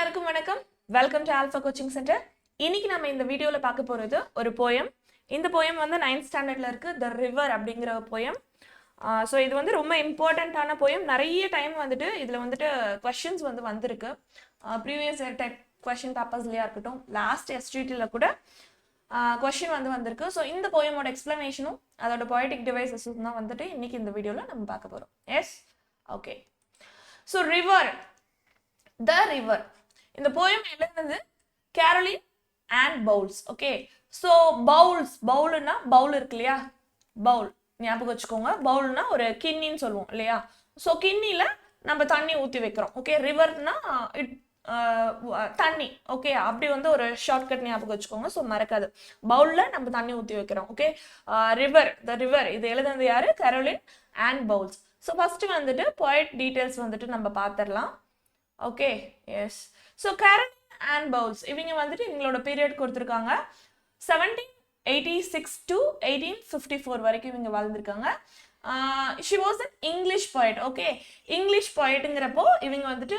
எல்லாருக்கும் வணக்கம். Welcome to alpha coaching centre. இன்னைக்கு நம்ம இந்த வீடியோல பார்க்க போறது ஒரு போயம். இந்த போயம் வந்து 9th ஸ்டாண்டர்ட்ல இருக்கு. த ரிவர் அப்படிங்கிற போயம். ஸோ இது வந்து ரொம்ப இம்பார்ட்டண்ட்டான போயம். நிறைய டைம் வந்துட்டு இதுல வந்துட்டு கொஸ்டின்ஸ் வந்து வந்திருக்கு. ப்ரீவியஸ் டைப் கொஸ்டின் பேப்பர்ஸ்லயா இருக்கட்டும், லாஸ்ட் எஸ்டிடில கூட கொஸ்டின் வந்து வந்திருக்கு. ஸோ இந்த போயமோட எக்ஸ்பிளனேஷனும் அதோட பொயட்டிக் டிவைசஸும் தான் வந்துட்டு இன்னைக்கு இந்த வீடியோல நம்ம பார்க்க போறோம். Yes, okay. So river, the river, இந்த போயம் எழுதுனது Caroline and Bowles. Okay, so Bowles, பவுல்னா பவுல் இருக்கு இல்லையா, பவுல் ஞாபகம் வச்சுக்கோங்க. பவுல்னா ஒரு கிண்ணின்னு சொல்லுவோம் இல்லையா. ஸோ கிண்ணில நம்ம தண்ணி ஊற்றி வைக்கிறோம். ஓகே, ரிவர்னா தண்ணி. ஓகே, அப்படி வந்து ஒரு ஷார்ட்கட் ஞாபகம் வச்சுக்கோங்க. ஸோ மறக்காது, பவுல்ல நம்ம தண்ணி ஊற்றி வைக்கிறோம். ஓகே, ரிவர், த ரிவர், இது எழுதுனது யாரு? Caroline and Bowles. So first வந்துட்டு பொயட் டீடைல்ஸ் வந்துட்டு நம்ம பார்த்துடலாம். Okay, yes. So Caroline and Bowles இவங்க வந்துட்டு இவங்களோட பீரியட் கொடுத்துருக்காங்க 1786 to 1854 வரைக்கும் இவங்க வாழ்ந்திருக்காங்க. She was an English poet. ஓகே, இங்கிலீஷ் poetங்கிறப்போ இவங்க வந்துட்டு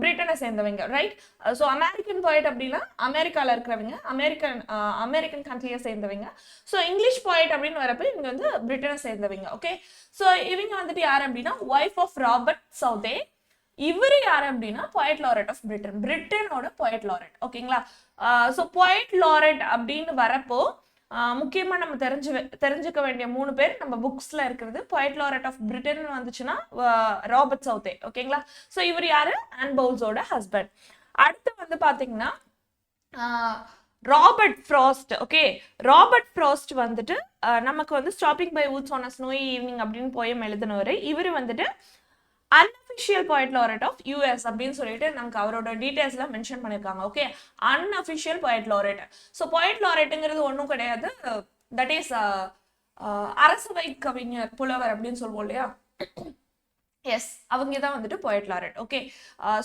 பிரிட்டனை சேர்ந்தவங்க, ரைட்? ஸோ அமெரிக்கன் poet அப்படின்னா அமெரிக்காவில் இருக்கிறவங்க, அமெரிக்கன் கண்ட்ரியை சேர்ந்தவங்க. ஸோ இங்கிலீஷ் poet அப்படின்னு வரப்போ இவங்க வந்து பிரிட்டனை சேர்ந்தவங்க. ஓகே, ஸோ இவங்க வந்துட்டு யார் அப்படின்னா ஒய்ஃப் ஆஃப் ராபர்ட் சவுதே. இவரு யாரு அப்படின்னா poet laureate ஆஃப் பிரிட்டன், பிரிட்டனோட poet laureate. ஓகேங்களா? ஸோ poet laureate அப்படின்னு வரப்போ முக்கியமா நம்ம தெரிஞ்சுக்க வேண்டிய 3 பேர் நம்ம புக்ஸ்ல இருக்கிறது. poet laureate ஆஃப் பிரிட்டன் வந்துச்சுன்னா ராபர்ட் சவுதே. ஓகேங்களா? ஸோ இவர் யாரு? ஆன் பவுல்ஸோட ஹஸ்பண்ட். அடுத்து வந்து பாத்தீங்கன்னா Robert Frost. Okay, Robert Frost வந்துட்டு நமக்கு வந்து stopping by woods on a snowy evening அப்படின்னு போயம் எழுதினவர். இவர் வந்துட்டு unofficial poet laureate of US அப்படின்னு சொல்லிட்டு நமக்கு அவரோட டீடைல்ஸ்லாம் மென்ஷன் பண்ணியிருக்காங்க. Okay, unofficial poet laureate. So poet laureateங்கிறது ஒன்றும் கிடையாது, தட் இஸ் அரசவை கவிஞர், புலவர் அப்படின்னு சொல்லுவோம் இல்லையா. எஸ், அவங்க தான் வந்துட்டு poet laureate. Okay,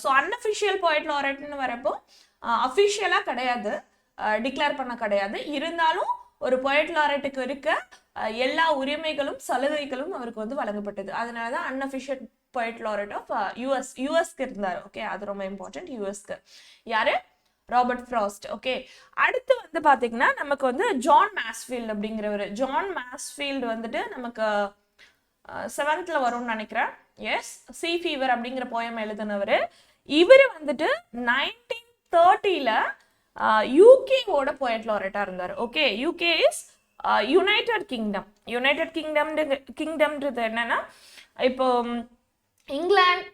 so unofficial poet laureateன்னு வரப்போ அஃபிஷியலாக கிடையாது, டிக்ளேர் பண்ண கிடையாது. இருந்தாலும் ஒரு poet laureateக்கு இருக்க எல்லா உரிமைகளும் சலுகைகளும் அவருக்கு வந்து வழங்கப்பட்டது. அதனாலதான் அன்அஃபிஷியல் poet laureate ஆஃப் யூஎஸ்க்கு இருந்தாரு. ஓகே, அது ரொம்ப இம்பார்ட்டன்ட். யூஎஸ்க்கு யாரு? Robert Frost. ஓகே, அடுத்து வந்து பாத்தீங்கன்னா நமக்கு வந்து ஜான் மாஸ்ஃபீல்ட் அப்படிங்கிறவர். ஜான் மாஸ்ஃபீல்ட் வந்துட்டு நமக்கு 7th வரும்னு நினைக்கிறேன். எஸ், சி ஃபீவர் அப்படிங்கிற போயம் எழுதினவர். இவர் வந்துட்டு 1930ல யூகேவோட poet laureate இருந்தார். Okay, UK is united kingdom. United கிங்டம்ன்றது என்னன்னா, இப்போ இங்கிலாந்து,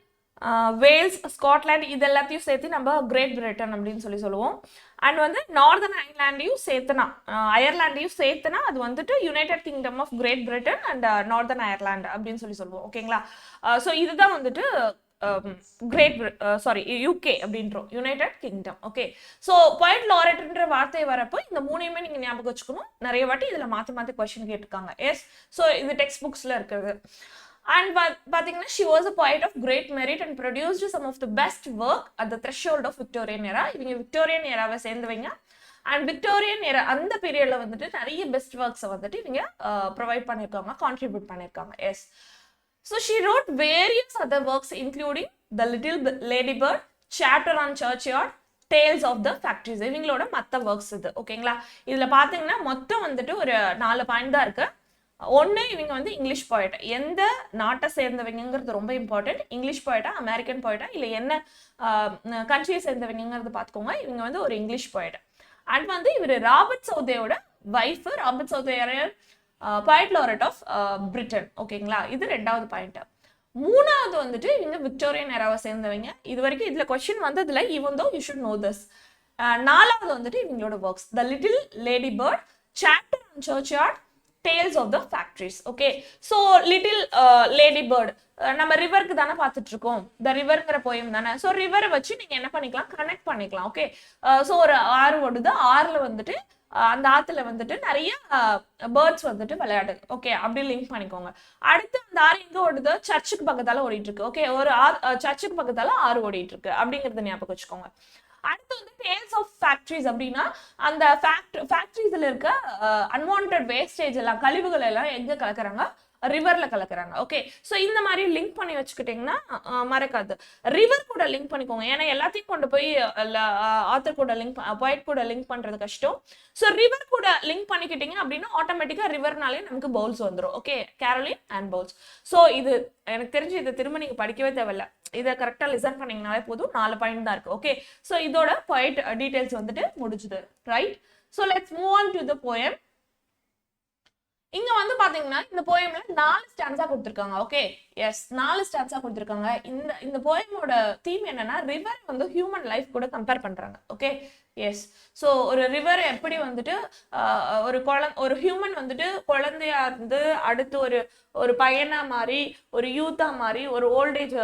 வேல்ஸ், ஸ்காட்லாண்ட் இது எல்லாத்தையும் சேர்த்து நம்ம கிரேட் பிரிட்டன் அப்படின்னு சொல்லுவோம். அண்ட் வந்து நார்தர்ன் ஐர்லாண்டையும் சேர்த்துனா, அயர்லாண்டையும் சேர்த்துனா அது வந்துட்டு united kingdom of great Britain and northern Ireland அப்படின்னு சொல்லுவோம். ஓகேங்களா? ஸோ இதுதான் வந்துட்டு யூகே அப்படின்றோம், united kingdom. Okay, so poet laureateன்ற வார்த்தை வரப்போ இந்த 3யுமே நீங்க ஞாபகம் வச்சுக்கணும். நிறைய வாட்டி இதுல மாத்தி கொஸ்டின் கேட்டிருக்காங்க. எஸ், ஸோ இது டெக்ஸ்ட் புக்ஸ்ல இருக்கிறது. And பாத்தீங்கன்னா she was a poet of great merit and produced some of the best work at the threshold of Victorian era. இவங்க விக்டோரியன் ஏராவை சேர்ந்தவங்க. அண்ட் விக்டோரியன் ஏரா அந்த பீரியட்ல வந்துட்டு நிறைய பெஸ்ட் ஒர்க்ஸை வந்துட்டு இவங்க ப்ரொவைட் பண்ணியிருக்காங்க, கான்ட்ரிபியூட் பண்ணியிருக்காங்க. Yes, so she wrote various other works including The Little Lady Bird, Chapter on Churchyard, Tales of the Factories. இவங்களோட மற்ற ஒர்க்ஸ் இது. ஓகேங்களா? இதுல பாத்தீங்கன்னா மொத்தம் வந்துட்டு ஒரு 4 பாயிண்ட் தான் இருக்கு. ஒன்று, இவங்க வந்து இங்கிலீஷ் poet. எந்த நாட்டை சேர்ந்தவங்கிறது ரொம்ப important. English poet, American poet, இல்லை என்ன கண்ட்ரியை சேர்ந்தவங்கிறது பார்த்துக்கோங்க. இவங்க வந்து ஒரு இங்கிலீஷ் poet. அண்ட் வந்து இவர் ராபர்ட் சவுதேயோட wife. Robert Southey poet laureate of Britain. ஓகேங்களா? இது 2வது பாயிண்ட். 3வது வந்துட்டு இவங்க விக்டோரியன் ஏராவை சேர்ந்தவங்க. இது வரைக்கும் இதுல கொஸ்டின் வந்ததுல even though you should know this. 4வது வந்துட்டு இவங்களோட works The Little Lady Bird, Chapter on Churchyard, Tales of the Factories. Okay, so little lady bird நம்ம ரிவருக்கு தானே பார்த்துட்டு இருக்கோம். த ரிவர்ங்கிற போயம் தானே. ஸோ ரிவரை வச்சு நீங்க என்ன பண்ணிக்கலாம், கனெக்ட் பண்ணிக்கலாம். ஓகே, ஸோ ஒரு ஆறு ஓடுது, ஆறுல வந்துட்டு அந்த ஆத்துல வந்துட்டு நிறைய பேர்ட்ஸ் வந்துட்டு விளையாடுது. ஓகே, அப்படி லிங்க் பண்ணிக்கோங்க. அடுத்து அந்த ஆறு எங்க ஓடுது? சர்ச்சுக்கு பக்கத்தால ஓடிட்டு இருக்கு. ஓகே, ஒரு சர்ச்சுக்கு பக்கத்தால ஆறு ஓடிட்டு இருக்கு அப்படிங்கறத ஞாபகம் வச்சுக்கோங்க. அடுத்து வந்து டேல்ஸ் ஆஃப் ஃபேக்டரிஸ் அப்படின்னா அந்த ஃபேக்டரிஸ்ல இருக்க அன்வான்டட் வேஸ்டேஜ் எல்லாம், கழிவுகள் எல்லாம் எங்க கலக்குறாங்க? ரிவர்ல கலக்குறாங்க. ஓகே, ஸோ இந்த மாதிரி லிங்க் பண்ணி வச்சுக்கிட்டீங்கன்னா மறக்காது. ரிவர் கூட லிங்க் பண்ணிக்கோங்க, ஏன்னா எல்லாத்தையும் கொண்டு போய் ஆத்தர் கூட லிங்க், போய்ட் கூட லிங்க் பண்றது கஷ்டம். ஸோ ரிவர் கூட லிங்க் பண்ணிக்கிட்டீங்க அப்படின்னா ஆட்டோமேட்டிக்கா ரிவர்னாலே நமக்கு பவுல்ஸ் வந்துடும். Okay, Caroline and Bowles. So இது எனக்கு தெரிஞ்சு இதை திரும்ப நீங்க படிக்கவே தேவையில்ல, இதை கரெக்டா லிசன் பண்ணீங்கனாலே போதும். 4 பாயிண்ட் தான் இருக்கு. ஓகே, ஸோ இதோட போய்ட் டீடைல்ஸ் வந்துட்டு முடிஞ்சுது. Right, so let's move on to the poem. இங்க வந்து பாத்தீங்கன்னா இந்த போயம்ல 4 ஸ்டான்ஸா கொடுத்திருக்காங்க. ஓகே, எஸ், 4 ஸ்டான்ஸா கொடுத்திருக்காங்க. இந்த போயமோட தீம் என்னன்னா ரிவர் வந்து ஹியூமன் லைஃப் கூட கம்பேர் பண்றாங்க. ஓகே, எஸ், ஸோ ஒரு ரிவர் எப்படி வந்துட்டு ஒரு ஹியூமன் வந்துட்டு குழந்தையா இருந்து அடுத்து ஒரு பையனா மாறி, ஒரு யூத்தா மாறி, ஒரு ஓல்டேஜ்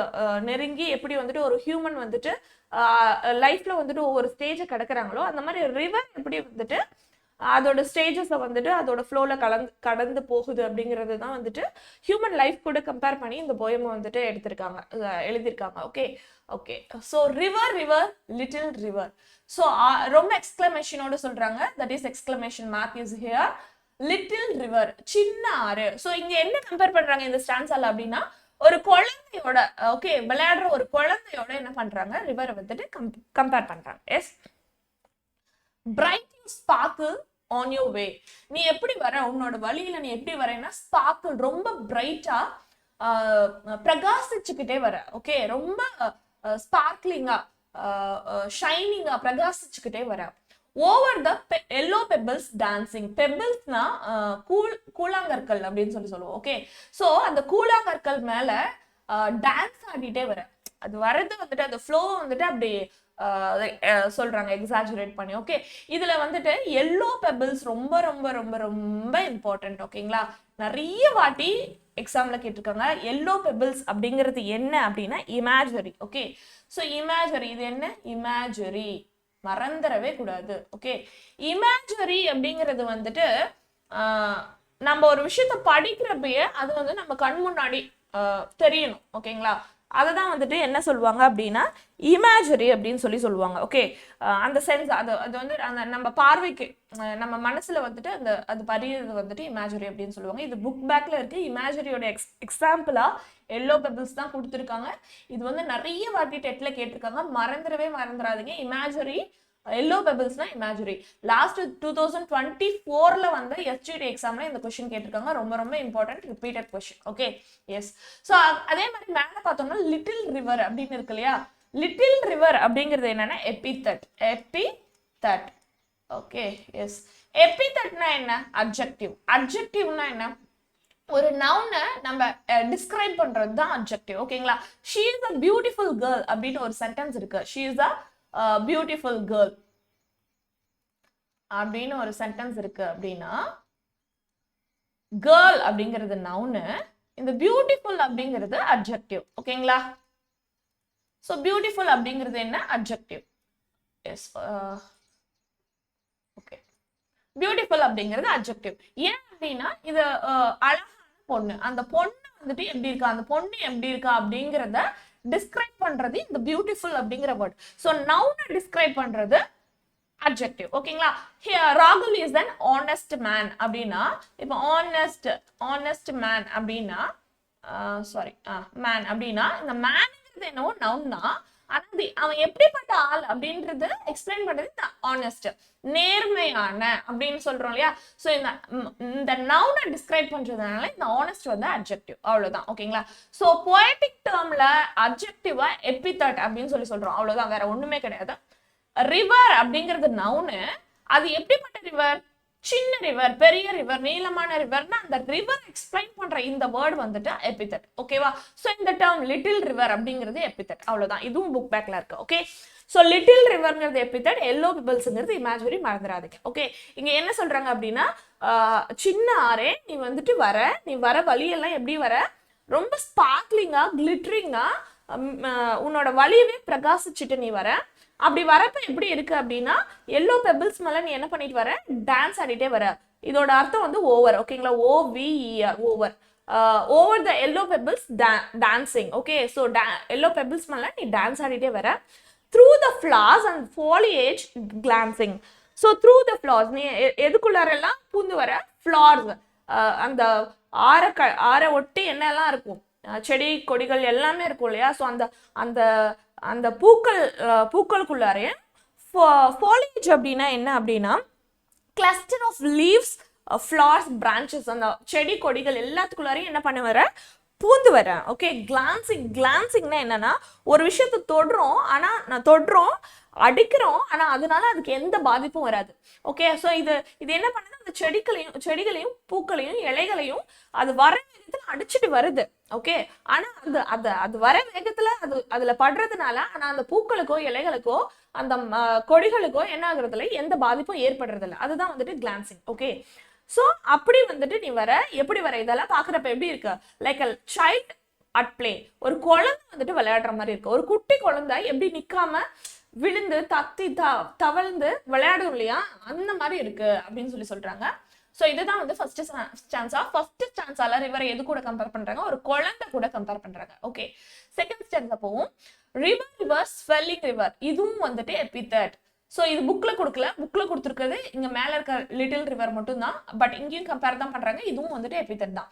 நெருங்கி எப்படி வந்துட்டு ஒரு ஹியூமன் வந்துட்டு லைஃப்ல வந்துட்டு ஒவ்வொரு ஸ்டேஜை கடக்குறாங்களோ அந்த மாதிரி ரிவர் எப்படி வந்துட்டு அதோட ஸ்டேஜஸை வந்துட்டு அதோட ஃப்ளோல கடந்து போகுது அப்படிங்கிறது தான் வந்துட்டு ஹியூமன் லைஃப் கூட கம்பேர் பண்ணி இந்த போயமை வந்துட்டு எழுதியிருக்காங்க. Okay, okay, so river river little river. So ரொம்ப எக்ஸ்கிளமேஷனோட சொல்றாங்க, that is exclamation mark is here. Little river, சின்ன ஆறு. ஸோ இங்க என்ன கம்பேர் பண்றாங்க இந்த ஸ்டான்ஸால அப்படின்னா, ஒரு குழந்தையோட, ஓகே, விளையாடுற ஒரு குழந்தையோட என்ன பண்றாங்க, ரிவரை வந்துட்டு கம்பேர் பண்றாங்க. Yes, bright sparkle on your way. நீ எப்படி வர, உன்னோட வழியில நீ எப்படி வரேன்னா ஸ்பார்க்கிள், ரொம்ப பிரைட்டா பிரகாசிச்சுக்கிட்டே வர. ஓகே, ரொம்ப ஸ்பார்க்லிங்கா ஷைனிங்கா பிரகாசிச்சுக்கிட்டே வர. Over the yellow pebbles dancing. பெபிள்ஸ்னா கூழாங்கற்கள் அப்படின்னு சொல்லுவோம். ஓகே, ஸோ அந்த கூழாங்கற்கள் மேல டான்ஸ் ஆடிட்டே வர. அது வரது வந்துட்டு அந்த ஃப்ளோ வந்துட்டு அப்படி சொல்றாங்க, எக்ஸாஜரேட் பண்ணி. ஓகே, இதுல வந்துட்டு எல்லோ பெபிள்ஸ் ரொம்ப ரொம்ப ரொம்ப ரொம்ப இம்பார்ட்டன்ட். ஓகேங்களா, நிறைய வாட்டி எக்ஸாம்ல கேட்டிருக்காங்க. எல்லோ பெபிள்ஸ் அப்படிங்கிறது என்ன அப்படின்னா இமேஜரி. ஓகே, ஸோ இமேஜரி, இது என்ன இமேஜரி, மறந்துடவே கூடாது. ஓகே, இமேஜரி அப்படிங்கிறது வந்துட்டு நம்ம ஒரு விஷயத்த படிக்கிறப்பயே அது வந்து நம்ம கண் முன்னாடி தெரியணும். ஓகேங்களா, அதை தான் வந்துட்டு என்ன சொல்லுவாங்க அப்படின்னா இமேஜரி அப்படின்னு சொல்லுவாங்க. ஓகே, அந்த சென்ஸ் அது வந்து அந்த நம்ம பார்வைக்கு நம்ம மனசுல வந்துட்டு அது பதியது வந்துட்டு இமேஜரி அப்படின்னு சொல்லுவாங்க. இது புக் பேக்ல இருக்கு. இமேஜரியோட எக்ஸாம்பிளா எல்லோ பெபிள்ஸ் தான் கொடுத்துருக்காங்க. இது வந்து நிறைய வாட்டி டெட்ல கேட்டிருக்காங்க, மறந்துடாதீங்க. இமேஜரி, எல்லோ பெபிள்ஸ்னா இமேஜரி. லாஸ்ட் 2024ல வந்து எஸ்ஜிடி எக்ஸாம்ல இந்த கொஸ்டின் கேட்டிருக்காங்க. ரொம்ப ரொம்ப important, repeated question. Okay, yes. So அதே மாதிரி மேல பார்த்தோம்னா லிட்டில் ரிவர் அப்படின்னு இருக்கு இல்லையா. லிட்டில் ரிவர் அப்படிங்கிறது என்னன்னா எபிதட். Okay, S. எபிதட்னா என்ன, அட்ஜெக்டிவ். அட்ஜெக்டிவ்னா என்ன, ஒரு நவுனை நம்ம டிஸ்கிரைப் பண்றது தான் அட்ஜெக்டிவ். ஓகேங்களா, she is a beautiful girl அப்படின்னு ஒரு சென்டென்ஸ் இருக்கு. She is a beautiful girl அப்படின்னு ஒரு சென்டென்ஸ் இருக்கு அப்படின்னா கேர்ள் அப்படிங்கிறது நவுனு, இந்த பியூட்டிஃபுல் அப்படிங்கிறது அட்ஜெக்டிவ். ஓகேங்களா, ஸோ பியூட்டிஃபுல் அப்படிங்கிறது என்ன, அட்ஜெக்டிவ். எஸ், ஓகே, பியூட்டிஃபுல் அப்படிங்கிறது அட்ஜெக்டிவ். ஏன் அப்படின்னா இது அழகான பொண்ணு, அந்த பொண்ணு வந்துட்டு எப்படி இருக்கா, அந்த பொண்ணு எப்படி இருக்கா அப்படிங்கிறத டிஸ்கிரைப் பண்றது இந்த பியூட்டிஃபுல் அப்படிங்கிற வேர்ட். ஸோ நவுனை டிஸ்கிரைப் பண்றது adjective. ஓகேங்களா, here Rahul is an honest man அப்படின்னா, இப்போ honest man அப்படின்னா man அப்படின்னா இந்த மேன்ங்கிறது என்னவோ நவுன் தான், ஆனா அவன் எப்படிப்பட்ட ஆள் அப்படின்றது எக்ஸ்பிளைன் பண்றது இந்த honest, நேர்மையான அப்படின்னு சொல்றோம் இல்லையா. ஸோ இந்த நவுனை டிஸ்கிரைப் பண்றதுனால இந்த honest வந்து adjective, அவ்வளவுதான். ஓகேங்களா, ஸோ போயட்டிக் டேர்ம்ல அட்ஜெக்டிவா எபிதட் அப்படின்னு சொல்றோம், அவ்வளவுதான், வேற ஒண்ணுமே கிடையாது. ரிவர் அப்படிங்கிறது நவுனு, அது எப்படிப்பட்ட ரிவர், சின்ன ரிவர், பெரிய ரிவர், நீளமான ரிவர்னா அந்த ரிவர் எக்ஸ்பிளைன் பண்ற இந்த வேர்ட் வந்துட்டு எபிதட். ஓகேவா, சோ இந்த டேர்ம் லிட்டில் ரிவர் அப்படிங்கிறது எபிதட், அவ்வளவுதான். இதுவும் புக் பேக்ல இருக்கு. ஓகே, சோ லிட்டில் ரிவர்ங்கிறது எபிதட், எல்லோ பெபிள்ஸ்ங்கிறது இமேஜரி, மறந்துடாதீங்க. ஓகே, இங்க என்ன சொல்றாங்க அப்படின்னா சின்ன ஆரே நீ வந்துட்டு நீ வர வழியெல்லாம் எப்படி வர, ரொம்ப ஸ்பார்க்லிங்கா கிளிட்டரிங்கா உன்னோட வழியவே பிரகாசிச்சுட்டு நீ வர. அப்படி வரப்ப எப்படி இருக்கு அப்படின்னா எல்லோ பெபிள்ஸ் மேல நீ என்ன பண்ணிட்டு வர, டான்ஸ் ஆடிட்டே வர. இதோட அர்த்தம் வந்து ஓவர். ஓகேங்களா, OVER, over. Over the yellow pebbles dancing. Okay, so yellow pebbles மேல நீ டான்ஸ் ஆடிட்டே வர. Through the flares and foliage glancing. So through the flares, நீ எதுக்குள்ளாரெல்லாம் பூந்து வர, ஃபிளார்ஸ் அந்த ஆற ஒட்டி என்னெல்லாம் இருக்கும், செடி கொடிகள் எல்லாமே இருக்கும் இல்லையா. ஸோ அந்த அந்த அந்த பூக்களுக்குள்ளாரே foliage அப்படின்னா என்ன அப்படின்னா cluster of leaves, flowers, branches, அந்த செடி கொடிகள் எல்லாத்துக்குள்ளாரையும் என்ன பண்ண வர பூந்து வரேன். ஓகே, கிளான்சிங்னா என்னன்னா ஒரு விஷயத்தை தொடுறோம், ஆனா நான் தொடுறோம் அடிக்கிறோம், ஆனா அதனால அதுக்கு எந்த பாதிப்பும் வராது. ஓகே, ஸோ இது என்ன பண்ணுது, அந்த செடிகளையும் பூக்களையும் இலைகளையும் அது வர வேகத்துல அடிச்சுட்டு வருது. ஓகே, ஆனா அது வர வேகத்துல அதுல படுறதுனால ஆனா அந்த பூக்களுக்கோ இலைகளுக்கோ அந்த கொடிகளுக்கோ என்ன ஆகுறதுல எந்த பாதிப்பும் ஏற்படுறது இல்லை. அதுதான் வந்துட்டு கிளான்சிங். ஓகே, ஸோ அப்படி வந்துட்டு நீ எப்படி வர இதெல்லாம் பாக்குறப்ப எப்படி இருக்கு, like a child at play, ஒரு குழந்தை வந்துட்டு விளையாடுற மாதிரி இருக்கு. ஒரு குட்டி குழந்தை எப்படி நிக்காம விழுந்து தவழ்ந்து விளையாடும் இல்லையா, அந்த மாதிரி இருக்கு அப்படின்னு சொல்றாங்க. ஸோ இதுதான் வந்து ஃபர்ஸ்ட் ஸ்டான்ஸால ரிவரை எது கூட கம்பேர் பண்றாங்க, ஒரு குழந்தை கூட கம்பேர் பண்றாங்க. ஓகே, செகண்ட் ஸ்டான்ஸா போவோம். ரிவர் ஸ்வெல்லிங் ரிவர், இதுவும் வந்துட்டு எபித்தட். ஸோ இது புக்ல கொடுத்துருக்கிறது இங்க மேல இருக்க லிட்டில் ரிவர் மட்டும் தான், பட் இங்கேயும் கம்பேர் தான் பண்றாங்க. இதுவும் வந்துட்டு எபித்தட் தான்.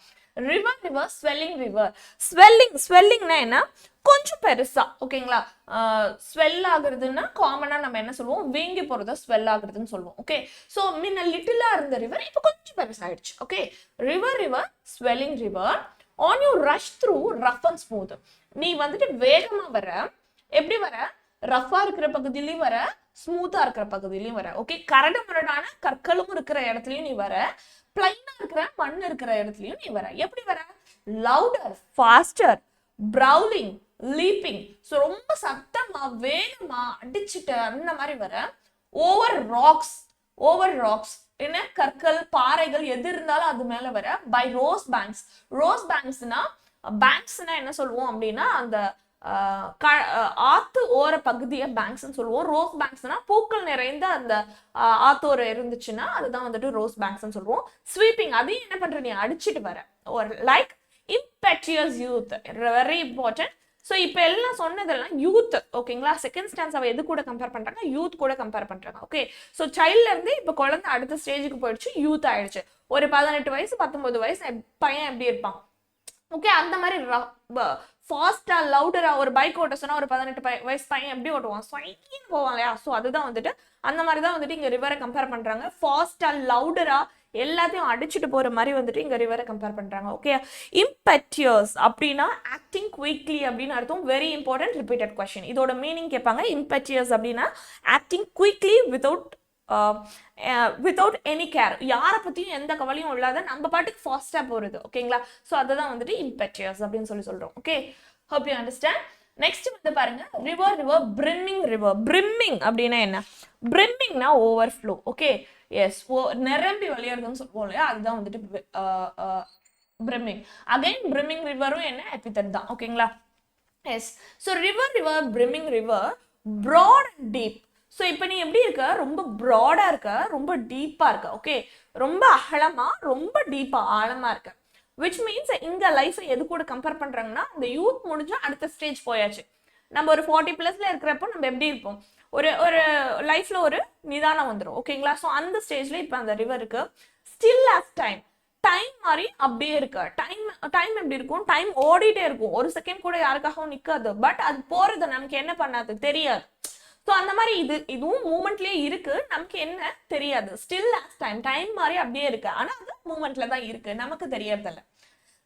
River swelling river. ஸ்வெல்லிங்னா என்ன, கொஞ்சம் பெருசா. ஓகேங்களா, ஸ்வெல் ஆகுறதுன்னா காமனா நம்ம என்ன சொல்லுவோம், வீங்கி போறத ஸ்வெல் ஆகுறதுன்னு சொல்லுவோம். ஓகே, ஸோ முன்ன லிட்டிலா இருந்த ரிவர் இப்போ கொஞ்சம் பெருசாயிடுச்சு. Okay, river swelling river on you rush through rough and smooth. நீ வந்துட்டு வேகமா வர, எப்படி வர, ரஃபா இருக்கிற பகுதியிலையும் வர, ஸ்மூத்தா இருக்கிற பகுதியிலையும் வர. ஓகே, கரடு முரடான கற்களும் இருக்கிற இடத்துலயும் நீ வர, பிளைனா இருக்கிற மண் இருக்கிற இடத்துலயும் நீ வர. எப்படி வர, louder, pastor, prowling, leaping. So ரொம்ப சத்தமா வேகமா அடிச்சுட்டு அந்த மாதிரி வர. ஓவர் ராக்ஸ் என்ன, கற்கள் பாறைகள் எது இருந்தாலும் அது மேல வர. பை ரோஸ் பேங்க்ஸ்னா என்ன சொல்லுவோம் அப்படின்னா அந்த ஆத்து ஓர பகுதிய பேங்க்ஸ் சொல்லுவோம். ரோஸ் பேங்க்ஸ்னா பூக்கள் நிறைந்த அந்த ஆத்தோர இருந்துச்சுன்னா அதுதான் வந்துட்டு ரோஸ் பேங்க்ஸ் சொல்லுவோம். ஸ்வீப்பிங், அதையும் என்ன பண்ற, நீ அடிச்சுட்டு வர. ஒரு like impetuous youth, very important. So இப்போ எல்லாம் சொன்னதெல்லாம் யூத். ஓகேங்களா, செகண்ட் ஸ்டான்ஸ் அவ எது கூட கம்பேர் பண்றாங்க, யூத் கூட கம்பேர் பண்றாங்க. ஓகே, ஸோ சைல்ட்ல இருந்து இப்போ குழந்தை அடுத்த ஸ்டேஜுக்கு போயிடுச்சு, யூத் ஆயிடுச்சு. ஒரு 18 வயசு 19 வயசு பையன் எப்படி இருப்பான். ஓகே, அந்த மாதிரி ஃபாஸ்டா லவுடரா ஒரு பைக் ஓட்ட சொன்னா ஒரு 18 வயசு பையன் எப்படி ஓட்டுவான், ஸ்வைன்னு போவான் இல்லையா. ஸோ அதுதான் வந்துட்டு அந்த மாதிரி தான் வந்துட்டு இங்க ரிவரை கம்பேர் பண்றாங்க. ஃபாஸ்டா லவுடரா எல்லாத்தையும் அடிச்சுட்டு போற மாதிரி வந்துட்டு இங்க ரிவரை கம்பேர் பண்றாங்க. ஓகே, இம்பெட்டியஸ் அப்படின்னா ஆக்டிங் குயிக்லி அப்படின்னு அர்த்தம். Very important repeated question. இதோட மீனிங் கேட்பாங்க. இம்பெட்டியஸ் அப்படின்னா acting quickly without any care, யாரை பத்தியும் எந்த கவலையும் இல்லாத நம்ம பாட்டுக்கு ஃபாஸ்டா போறது. ஓகேங்களா, ஸோ அதுதான் வந்துட்டு இம்பெட்டியஸ் அப்படின்னு சொல்றோம். Okay, hope you understand. Next வந்து பாருங்க, ரிவர் பிரிம்மிங் அப்படின்னா என்ன, பிரிம்மிங்னா ஓவர்ஃப்ளோ. ஓகே, எஸ், நிரம்பி வழியறதுன்னு சொல்லுவோம் இல்லையா, அதுதான் வந்துட்டு பிரிம்மிங். அகைன் பிரிம்மிங் ரிவரும் என்ன, எபித்தட் தான். ஓகேங்களா, yes. So river brimming river, broad and deep. So இப்போ நீ எப்படி இருக்க, ரொம்ப ப்ராடா இருக்க, ரொம்ப டீப்பா இருக்க. ஓகே, ரொம்ப அகலமா ரொம்ப டீப்பா ஆழமா இருக்க. விச் மீன்ஸ் இங்க லைஃப் எது கூட கம்பேர் பண்றாங்கன்னா, இந்த யூத் முடிஞ்சா அடுத்த ஸ்டேஜ் போயாச்சு. நம்ம ஒரு 40+ இருக்கிறப்போ நம்ம எப்படி இருப்போம், ஒரு லைஃப்ல ஒரு நிதானம் வந்துடும். ஓகேங்களா, ஸோ அந்த ஸ்டேஜ்ல இப்போ அந்த ரிவருக்கு ஸ்டில் ஆஸ் டைம் மாதிரி அப்படியே இருக்கு. டைம் எப்படி இருக்கும், டைம் ஓடிட்டே இருக்கும், ஒரு செகண்ட் கூட யாருக்காகவும் நிக்காது. பட் அது போறது நமக்கு என்ன பண்ணாது, தெரியாது. ஸோ அந்த மாதிரி இதுவும் மூமெண்ட்லயே இருக்கு, நமக்கு என்ன தெரியாது. ஸ்டில் ஆஸ் டைம் மாதிரி அப்படியே இருக்கு, ஆனா அது மூமெண்ட்ல தான் இருக்கு, நமக்கு தெரியறதில்ல.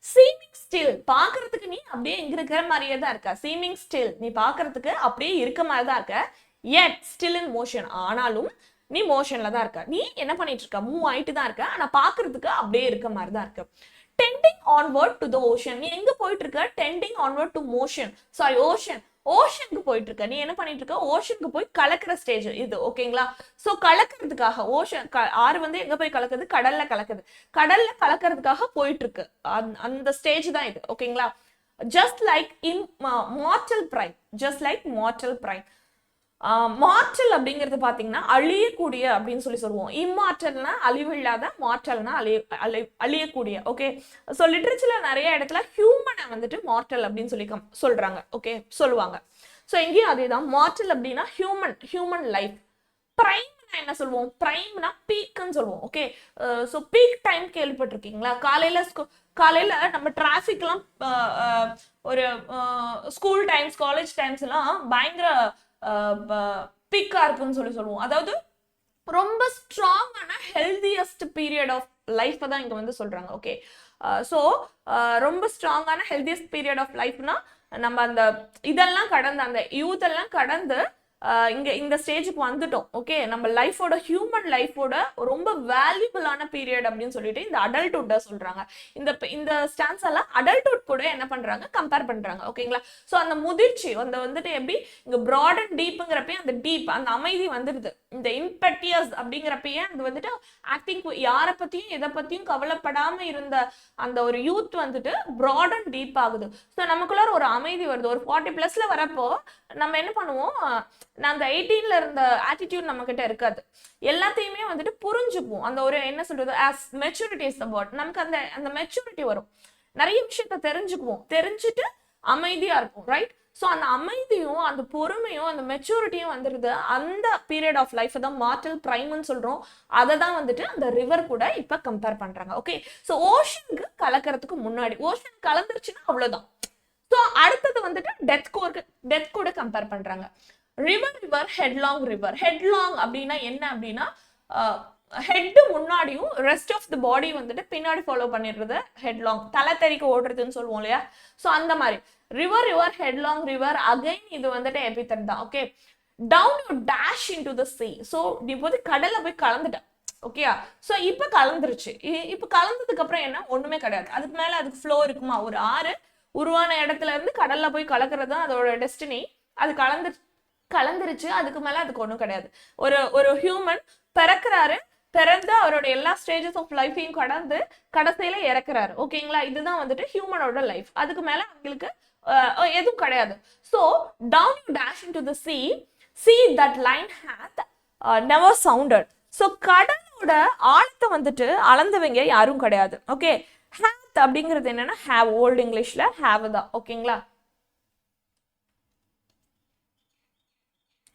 சீமிங் ஸ்டில், பாக்குறதுக்கு நீ அப்படியே இங்க இருக்கிற மாதிரியே தான் இருக்க. சீமிங் ஸ்டில், நீ பாக்குறதுக்கு அப்படியே இருக்க மாதிரி தான் இருக்க. yet still in motion, ஆனாலும் நீ மோஷன்ல தான் இருக்க. நீ என்ன பண்ணிட்டு இருக்க, மூவ் ஆயிட்டு தான் இருக்க, ஆனா பாக்குறதுக்கு அப்படியே இருக்க மாதிரி தான் இருக்கு. tending onward to the ocean, நீ எங்க போயிட்டு இருக்க, tending onward to ஓஷனுக்கு போயிட்டு இருக்க. நீ என்ன பண்ணிட்டு இருக்க, ஓஷனுக்கு போய் கலக்கிற ஸ்டேஜ் இது. ஓகேங்களா, சோ கலக்கிறதுக்காக ஆறு வந்து எங்க போய் கலக்குது, கடல்ல கலக்கிறதுக்காக போயிட்டு இருக்கு. அந்த ஸ்டேஜ் தான் இது. ஓகேங்களா, just like mortal prime. Mortal அப்படிங்கிறது பாத்தீங்கன்னா அழியக்கூடிய அப்படின்னு சொல்லுவோம். இம்மார்டல்னா அழிவில்லாத, மார்டல்னா அழியக்கூடிய. ஓகே, ஸோ லிட்ரேச்சர்ல நிறைய இடத்துல ஹியூமனை வந்துட்டு மார்டல் அப்படின்னு சொல்றாங்க. ஓகே, சொல்லுவாங்க. ஸோ எங்கேயும் அதேதான், மார்டல் அப்படின்னா ஹியூமன் லைஃப். பிரைம்னா என்ன சொல்லுவோம், பிரைம்னா பீக்னு சொல்லுவோம். ஓகே, ஸோ பீக் டைம் கேள்விப்பட்டிருக்கீங்களா, காலையில காலையில நம்ம டிராஃபிக்லாம் ஒரு ஸ்கூல் டைம்ஸ் காலேஜ் டைம்ஸ் எல்லாம் பயங்கர பீக்கா இருக்குன்னு சொல்லுவோம். அதாவது ரொம்ப ஸ்ட்ராங்கான ஹெல்தியஸ்ட் பீரியட் ஆஃப் லைஃப் தான் இங்க வந்து சொல்றாங்க. ஓகே, ஸோ ரொம்ப ஸ்ட்ராங்கான ஹெல்தியஸ்ட் பீரியட் ஆஃப் லைஃப்னா நம்ம அந்த இதெல்லாம் கடந்து அந்த யூத் எல்லாம் கடந்து இங்க இந்த ஸ்டேஜுக்கு வந்துட்டோம். ஓகே, நம்ம லைஃபோட ஹியூமன் லைஃபோட ரொம்ப வேல்யூபிளான பீரியட் அப்படின்னு சொல்லிட்டு இந்த அடல்ட்ஹுட் சொல்றாங்க. இந்த ஸ்டான்ஸ் எல்லாம் அடல்ட்ஹுட் கூட என்ன பண்றாங்க, கம்பேர் பண்றாங்க. ஓகேங்களா, ஸோ அந்த முதிர்ச்சி அந்த வந்துட்டு எப்படி இங்க ப்ராட் அண்ட் டீப்புங்கிறப்ப அந்த டீப் அந்த அமைதி வந்துடுது. இந்த இம்பெட்டியஸ் அப்படிங்கிறப்பயே அது வந்துட்டு ஆக்டிங் யாரை பத்தியும் எதை பத்தியும் கவலைப்படாம இருந்த அந்த ஒரு யூத் வந்துட்டு ப்ராட் அண்ட் டீப் ஆகுது. ஸோ நமக்குள்ள ஒரு அமைதி வருது. ஒரு 40+ வரப்போ நம்ம என்ன பண்ணுவோம், அந்த 18ல இருந்த ஆட்டிடியூட் நம்ம கிட்ட இருக்காது. எல்லாத்தையுமே வந்துட்டு புரிஞ்சுப்போம். அந்த ஒரு என்ன சொல்றது, as maturity is the word. நமக்கு அந்த மெச்சூரிட்டி வரும். நிறைய விஷயத்த தெரிஞ்சுக்குவோம். தெரிஞ்சுட்டு அமைதியா இருக்கும். ரைட்? ஸோ அந்த அமைதியும் அந்த பொறுமையும் அந்த மெச்சூரிட்டியும் வந்துருது. அந்த பீரியட் ஆஃப் லைஃப் தான் மார்டல் பிரைம்னு சொல்றோம். அதை தான் வந்துட்டு அந்த ரிவர் கூட இப்ப கம்பேர் பண்றாங்க. ஓகே, ஸோ ஓஷனுக்கு கலக்கிறதுக்கு முன்னாடி, ஓஷன் கலந்துருச்சுன்னா அவ்வளவுதான். ஸோ அடுத்தது வந்துட்டு டெத் கூட கம்பேர் பண்றாங்க. River headlong river. ஹெட்லாங் அப்படின்னா என்ன அப்படின்னா ஹெட் முன்னாடியும் ரெஸ்ட் ஆஃப் தி பாடி வந்துட்டு பின்னாடி ஃபாலோ பண்ணிடுறது ஹெட்லாங். தலை தெறிக்க ஓடுறதுன்னு சொல்லுவோம் இல்லையா? ஸோ அந்த மாதிரி ரிவர் ஹெட்லாங் ரிவர். அகைன் இது வந்துட்டு எபித்தட் தான். Okay, down you dash into the sea. So நீ போது கடல்ல போய் கலந்துட்டேன். ஓகேயா? ஸோ இப்போ கலந்துருச்சு. இப்போ கலந்ததுக்கு அப்புறம் என்ன, ஒண்ணுமே கிடையாது. அதுக்கு மேல அதுக்கு ஃப்ளோ இருக்குமா? ஒரு ஆறு உருவான இடத்துல இருந்து கடல்ல போய் கலக்கிறது தான் அதோட டெஸ்டினி. அது கலந்துருச்சு. அதுக்கு மேல அதுக்கு ஒண்ணும் கிடையாது. ஒரு ஹியூமன் பிறக்கிறாரு, பிறந்து அவரோட எல்லா ஸ்டேஜஸ் ஆஃப் லைஃபையும் கடந்து கடைசியில இறக்குறாரு. ஓகேங்களா, இதுதான் வந்துட்டு ஹியூமனோட லைஃப். அதுக்கு மேல அவங்களுக்கு எதுவும் கிடையாது. So down you dash into the sea that line hath never sounded. So கடலோட ஆழத்தை வந்துட்டு அளந்தவங்க யாரும் கிடையாது. ஓகே, ஹேத் அப்படிங்கிறது என்னன்னா ஹேவ், ஓல்டு இங்கிலீஷ்ல ஹேவ் தான். ஓகேங்களா,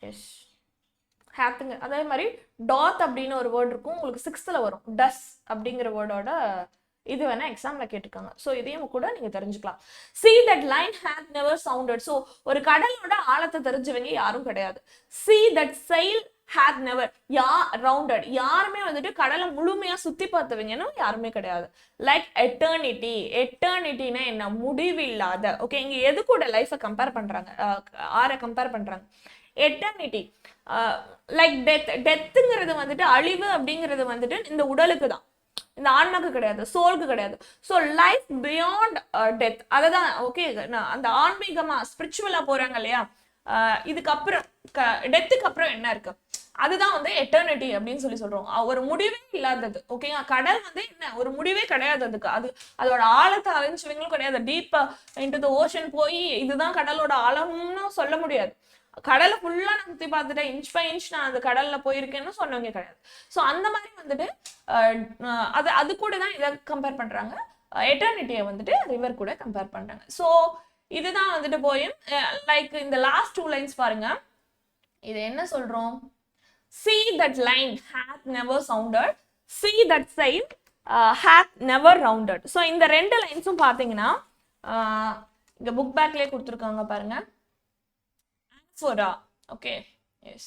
எஸ் ஹேத்துங்க. அதே மாதிரி டாத் அப்படின்னு ஒரு வேர்ட் இருக்கும், உங்களுக்கு 6th வரும். டஸ் அப்படிங்கிற வேர்டோட இது வேணா எக்ஸாம்ல கேட்டுக்காங்க. ஸோ இதையும் கூட நீங்க தெரிஞ்சுக்கலாம். See that line hath never sounded. So ஒரு கடலோட ஆழத்தை தெரிஞ்சவங்க யாரும் கிடையாது. See that sail hath never rounded. யாருமே வந்துட்டு கடலை முழுமையா சுத்தி பார்த்தவங்கன்னு யாருமே கிடையாது. Like eternity. எட்டர்னிட்டினா என்ன, முடிவில்லாத. ஓகே, இங்க எது கூட லைஃபை கம்பேர் பண்றாங்க, ஆரை கம்பேர் பண்றாங்க. எட்டர்னிட்டி லைக் டெத்துங்கிறது வந்துட்டு அழிவு அப்படிங்கிறது வந்துட்டு இந்த உடலுக்கு தான், இந்த ஆன்மாக்கு கிடையாது, சோலுக்கு கிடையாது. So life beyond death. அதுதான். ஓகே, அந்த ஆன்மீகமா ஸ்பிரிச்சுவலா போறாங்க இல்லையா, இதுக்கப்புறம் டெத்துக்கு அப்புறம் என்ன இருக்கு, அதுதான் வந்து எட்டர்னிட்டி அப்படின்னு சொல்றோம். ஒரு முடிவே இல்லாதது. ஓகேங்க, கடல் வந்து என்ன, ஒரு முடிவே கிடையாது அதுக்கு. அதோட ஆழத்தை அறிஞ்சவங்களும் கிடையாது. டீப்பா இன்டு தி ஓஷன் போய் இதுதான் கடலோட ஆழம்னு சொல்ல முடியாது. கடலை ஃபுல்லா நான் சுத்தி பார்த்துட்டேன், இன்ச் பை இன்ச் நான் அந்த கடல்ல போயிருக்கேன்னு சொன்னவங்க கிடையாது. ஸோ அந்த மாதிரி வந்துட்டு அது கூட தான் இதை கம்பேர் பண்றாங்க. எட்டர்னிட்டியை வந்துட்டு ரிவர் கூட கம்பேர் பண்றாங்க. ஸோ இதுதான் வந்துட்டு போயும். லைக் இந்த லாஸ்ட் 2 லைன்ஸ் பாருங்க. இது என்ன சொல்றோம், see that line hath never sounded, see that sail hath never rounded. So இந்த 2 லைன்ஸும் பார்த்தீங்கன்னா இங்க புக் பேக்லேயே கொடுத்துருக்காங்க பாருங்க. Anaphora. Okay, yes.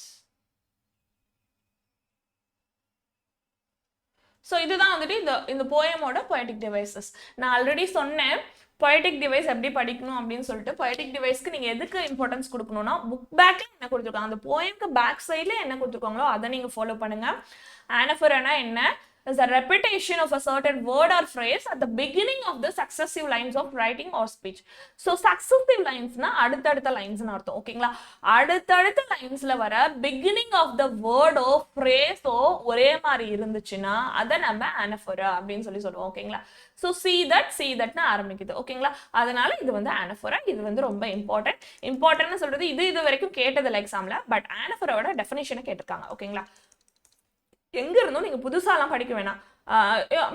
ஸோ இதுதான் வந்துட்டு இந்த போயமோட பொயட்டிக் டிவைசஸ். நான் ஆல்ரெடி சொன்னேன் பொயட்டிக் டிவைஸ் எப்படி படிக்கணும் அப்படின்னு சொல்லிட்டு. பொயட்டிக் டிவைஸ்க்கு நீங்க எதுக்கு இம்பார்ட்டன்ஸ் கொடுக்கணும்னா, புக் பேக்ல என்ன கொடுத்துருக்காங்க, அந்த போயம்க்கு பேக் சைட்ல என்ன கொடுத்துருக்காங்களோ அதை நீங்க ஃபாலோ பண்ணுங்க. ஆனஃபோரானா என்ன, is a repetition of a certain word or phrase at the beginning of the successive lines of writing or speech. So successive lines na அடுத்தடுத்த lines னு அர்த்தம். ஓகேங்களா, அடுத்தடுத்த linesல வர beginning of the word or phrase ஒரே மாதிரி இருந்துச்சுன்னா அதை நம்ம anaphora அப்படின்னு சொல்லுவோம். ஓகேங்களா, so see that னா ஆரம்பிக்குது. ஓகேங்களா, அதனால இது வந்து anaphora. இது வந்து ரொம்ப இம்பார்ட்டன்ட்னு சொல்றது இது வரைக்கும் கேட்டதில்லை எக்ஸாம்ல. பட் anaphora டெஃபினிஷனை கேட்டிருக்காங்க. ஓகேங்களா, எங்க இருந்தும் நீங்க புதுசாலாம் படிக்க வேணாம்.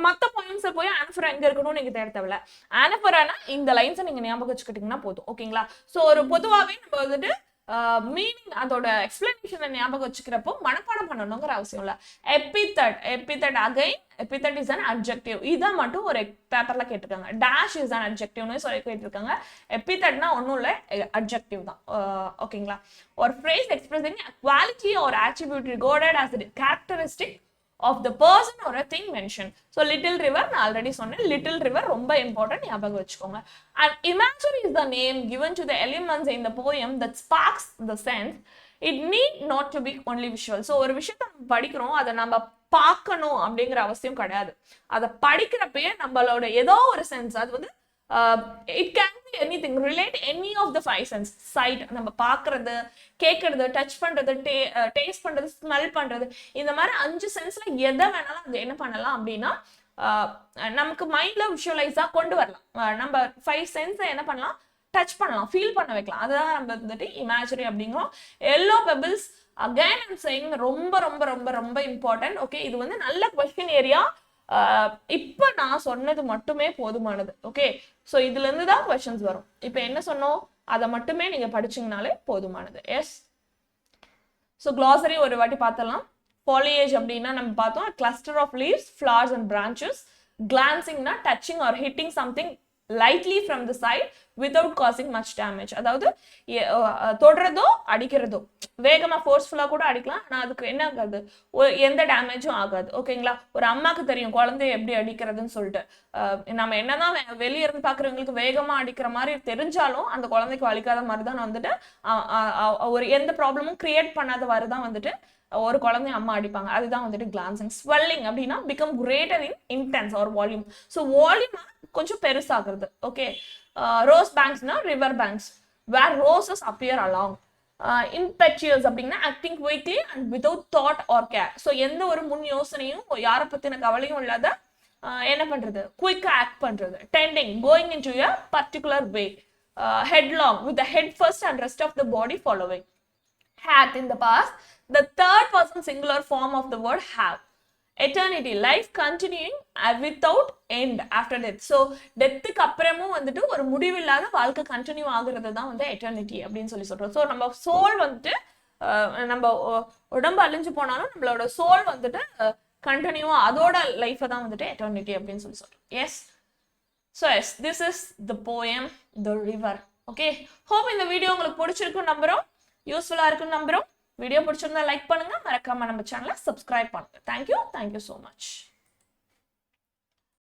மற்ற பாயிண்ட்ஸை போய் ஆனஃபோரா எங்க இருக்கணும்னு நீங்க தேவையில்ல. ஆனஃபோரானா இந்த லைன்ஸை நீங்க ஞாபகம் வச்சுக்கிட்டீங்கன்னா போதும். ஓகேங்களா, ஸோ ஒரு பொதுவாகவே நம்ம வந்துட்டு மீனிங் அதோட எக்ஸ்பிளனேஷனை ஞாபகம் வச்சுக்கிறப்போ மனப்பாடம் பண்ணணுங்கிற அவசியம் இல்லை. Epithet again epithet is an adjective, இதான் மட்டும் ஒரு பேப்பர்ல கேட்டிருக்காங்க. டேஷ் இஸ் அன் அட்ஜெக்டிவ்னு சொல்லி கேட்டிருக்காங்க. எபித்தட்னா ஒன்றும் இல்லை, அட்ஜெக்டிவ் தான். ஓகேங்களா? ஒரு phrase expressing a quality or attribute regarded as a characteristic of the person or a thing mentioned. So little river நான் ஆல்ரெடி சொன்னேன், little river ரொம்ப இம்பார்ட்டன்ட், ஞாபகம் வச்சுக்கோங்க. And imagery is the name given to the elements in the poem that sparks the sense. It need not to be only visual. So ஒரு விஷயத்தை நம்ம படிக்கிறோம், அதை நம்ம பார்க்கணும் அப்படிங்கிற அவசியம் கிடையாது. அதை படிக்கிறப்பயே நம்மளோட ஏதோ ஒரு சென்ஸ், அது வந்து it can be anything, relate any of the five sense. Sight, நம்ம பார்க்கறது, கேட்கறது, டச் பண்றது, டேஸ்ட் பண்றது, ஸ்மெல் பண்றது, இந்த மாதிரி 5 சென்ஸ்ல எதை வேணாலும் அது என்ன பண்ணலாம் அப்படின்னா நமக்கு மைண்ட்ல விஷுவலைஸா கொண்டு வரலாம். நம்ம 5 சென்ஸை என்ன பண்ணலாம், டச் பண்ணலாம், ஃபீல் பண்ண வைக்கலாம். அதுதான் நம்ம வந்துட்டு இமேஜரி அப்படிங்கிறோம். Yellow pebbles again I'm saying ரொம்ப ரொம்ப ரொம்ப ரொம்ப இம்பார்ட்டன்ட். ஓகே, இது வந்து நல்ல கொஸ்டின் ஏரியா. இப்ப நான் சொன்னது மட்டுமே போதுமானது. ஓகே, ஸோ இதுல இருந்து தான் கொஸ்டின்ஸ் வரும். இப்ப என்ன சொன்னோம், அதை மட்டுமே நீங்க படிச்சீங்கனாலே போதுமானது. எஸ், ஸோ glossary ஒரு வாட்டி பார்த்தலாம். foliage அப்படின்னா நம்ம பார்த்தோம், cluster of leaves, flowers and branches. glancingனா touching or hitting something lightly from the side without causing much damage. அதாவது தொடுறதோ அடிக்கிறதோ, வேகமா ஃபோர்ஸ்ஃபுல்லா கூட அடிக்கலாம், ஆனா அதுக்கு என்ன ஆகாது, எந்த டேமேஜும் ஆகாது. ஓகேங்களா? ஒரு அம்மாக்கு தெரியும் குழந்தைய எப்படி அடிக்கிறதுன்னு சொல்லிட்டு. நம்ம என்னதான் வெளியே இருந்து பாக்குறவங்களுக்கு வேகமா அடிக்கிற மாதிரி தெரிஞ்சாலும் அந்த குழந்தைக்கு வலிக்காத மாதிரி தான் வந்துட்டு ஒரு எந்த ப்ராப்ளமும் கிரியேட் பண்ணாத தான் வந்துட்டு ஒரு குழந்தை அம்மா அடிப்பாங்க. அதுதான் வந்துட்டு கிளான்சிங். ஸ்வெல்லிங் அப்படின்னா become greater in intense or volume. So volume கொஞ்சம் பெருசாகிறது. ஓகே, ரோஸ் பேங்க்ஸ்னா river banks where roses appear along. Impetuous அப்படின்னா acting quickly and without thought or care. So எந்த ஒரு முன் யோசனையும் யாரை பத்தின கவலையும் இல்லாத என்ன பண்றது, குயிக்கா ஆக்ட் பண்றது. Tending, going into a particular way. Headlong with the head first and rest of the body following. Hath in the past, the third person singular form of the word have. Eternity, life continuing without end after death. So டெத்துக்கு அப்புறமும் வந்துட்டு ஒரு முடிவில்லாத வாழ்க்கை continue ஆகுறது தான் வந்து eternity அப்படின்னு சொல்லி சொல்றோம். ஸோ நம்ம சோல் வந்துட்டு நம்ம உடம்பு அழிஞ்சு போனாலும் நம்மளோட சோல் வந்துட்டு கண்டினியூவா அதோட லைஃபை தான் வந்துட்டு எட்டர்னிட்டி அப்படின்னு சொல்லி சொல்றோம். Yes, so yes, this is the poem the river. Okay, hope இந்த வீடியோ உங்களுக்கு பிடிச்சிருக்கும் நம்புறோம், யூஸ்ஃபுல்லா இருக்குன்னு நம்புறோம். வீடியோ பிடிச்சிருந்தா லைக் பண்ணுங்க, மறக்காம நம்ம சேனலை சப்ஸ்கிரைப் பண்ணுங்க. Thank you so much.